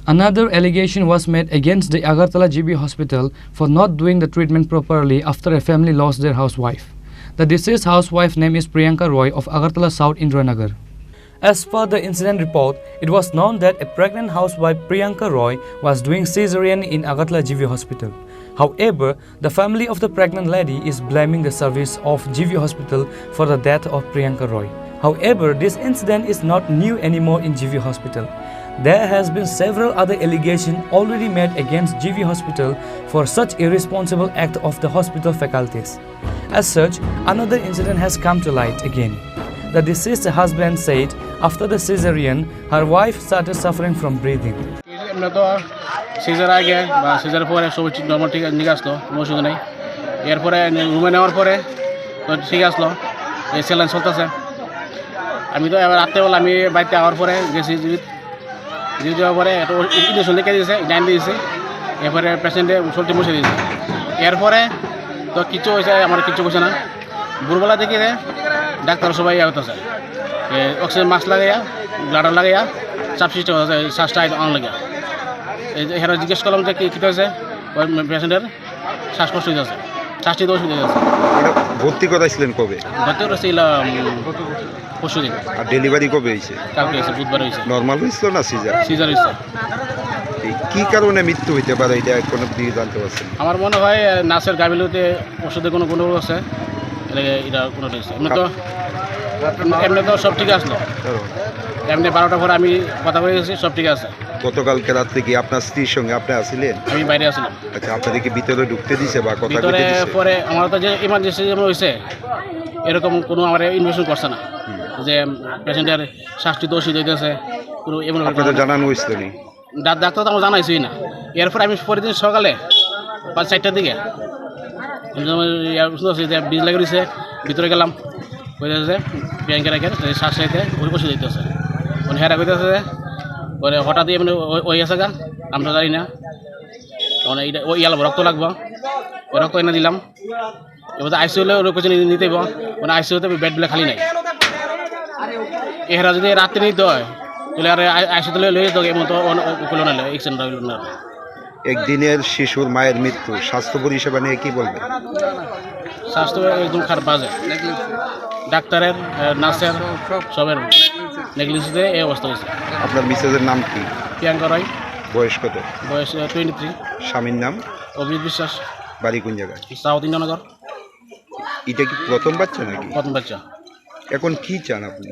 Another allegation was made against the Agartala GB hospital for not doing the treatment properly after a family lost their housewife. The deceased housewife name is Priyanka Roy of Agartala South Indranagar. As per the incident report, it was known that a pregnant housewife Priyanka Roy was doing cesarean in Agartala GV hospital. However, the family of the pregnant lady is blaming the service of GV hospital for the death of Priyanka Roy. However, this incident is not new anymore in GV hospital. There has been several other allegations already made against GV hospital for such irresponsible act of the hospital faculties. As such, another incident has come to light again. The deceased husband said after the cesarean, her wife started suffering from breathing. Caesar আগে বা সিজারের পরে সব normal ঠিক নিয়ে আসলো, কোনো অসুবিধা নেই। এরপরে রুমে নেওয়ার পরে তো ঠিক আসলো, এই স্যালাইন চলতেছে। আমি তো এবার রাত্রেবেলা আমি বাড়িতে আওয়ার পরে গেছি জীবিত যাওয়ার পরে একটা ইঞ্জেকশন লিখে দিয়েছে, ইঞ্জাইন দিয়েছে। এরপরে পেশেন্টে চলতে বসে দিয়েছে। এরপরে তো কিছু হয়েছে, আমার কিছু হয়েছে না। ভোরবেলা দেখি ডাক্তার সবাই হতেছে অক্সিজেন মাস্ক লাগাইয়া, ব্লাডার লাগাইয়া, চাপ সৃষ্টি হতেছে, শ্বাসটা আন লাগে। এরা জিজ্ঞেস করলাম যে কী হয়েছে, ওই পেশেন্টের শ্বাসকষ্ট হয়ে যাচ্ছে, শ্বাস নিতে অসুবিধা হয়ে যাচ্ছে। ভর্তি করাইছিলেন কবে? ভর্তি করেছিল পরশু দিন। আর ডেলিভারি কবে হয়েছে? কালকে হয়েছে, বুধবার হয়েছে। নর্মাল হয়েছিল না সিজার? সিজার হয়েছে। কি কারণে মৃত্যু হইতে পারে এটা কোনো দিকে জানতে পারছেন? আমার মনে হয় নার্সের গাফিলতিতে ওষুধে কোনো গণ্ডগোল আছে, এটা কোনো হয়েছে। এমনি তো সব ঠিক আসলো, এমনি 12টার পরে আমি কথা বলে গেছি, সব ঠিক আছে। গতকালকে রাত্রে কি আপনার স্ত্রীর সঙ্গে আপনি আসছিলেন? আমি বাইরে আসলাম। আচ্ছা, আপনাদেরকে ভিতরে ঢুকতে দিছে বা কথা ভিতরে পরে আমার তো যে ইমার্জেন্সি যেমন হয়েছে এরকম কোনো আমার ইনভেস্টমেন্ট করছে না, যে পেশেন্টের শ্বাসটি দোষী হইতেছে কোনো এমন জানানো হয়েছিল নি? ডাক্তার তো আমার জানাইছই না। এরপরে আমি পরের দিন সকালে 5-4টার দিকে বীজ লাগিয়ে দিয়েছে, ভিতরে গেলাম, কইতেছে ব্যাংকে রেখে শ্বাস চাইতে ওই ওষুধ দিতেছে, মানে হেরা কইতেছে পরে হঠাৎ এমনি ওই আছে গা, আমরা জানি না, মানে এটা ওই ইয়াল রক্ত লাগবো, ওই রক্ত এনে দিলাম। এবার আইসিউ হলে ওর কিছু নিতে মানে আইসিউতে বেডগুলো খালি নাই। এরা যদি রাত্রে নিতে হয় তাহলে আর আইসিউতে লয়ে যেত, এমন তো কোনো না এক্সিডেন্ট না। একদিনের শিশুর মায়ের মৃত্যু স্বাস্থ্য পরিষেবা নিয়ে কি বলবেন? স্বাস্থ্য একদম খারাপ, বাজে। ডাক্তারের, নার্সের সবের নেগলিজেন্সে এই অবস্থা হয়েছে। আপনার মিসেসের নাম কি? প্রিয়াঙ্কা রয়। বয়স কত? বয়স 23। স্বামীর নাম? অভিজিৎ বিশ্বাস। বাড়ি কোন জায়গায়? সাউথ ইন্দ্রনগর। এটা কি প্রথম বাচ্চা নাকি? প্রথম বাচ্চা। এখন কি চান আপনি?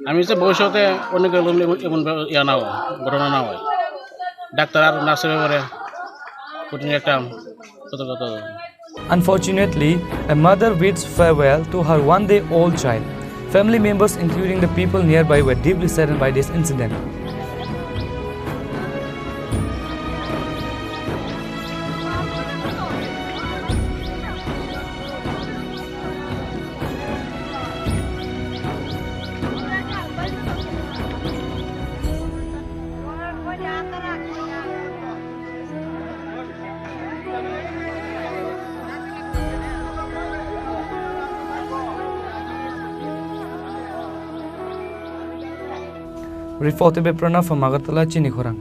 আমি হচ্ছে ভবিষ্যতে অনেক এমন ইয়া না হয়, ঘটনা না হয়। ডাক্তার আর নার্সের ব্যাপারে কঠিন একটা সতর্কতা। Unfortunately, a mother bids farewell to her one-day-old child. Family members, including the people nearby, were deeply saddened by this incident. Reported by Pranav from Agartala, Chinikhorang.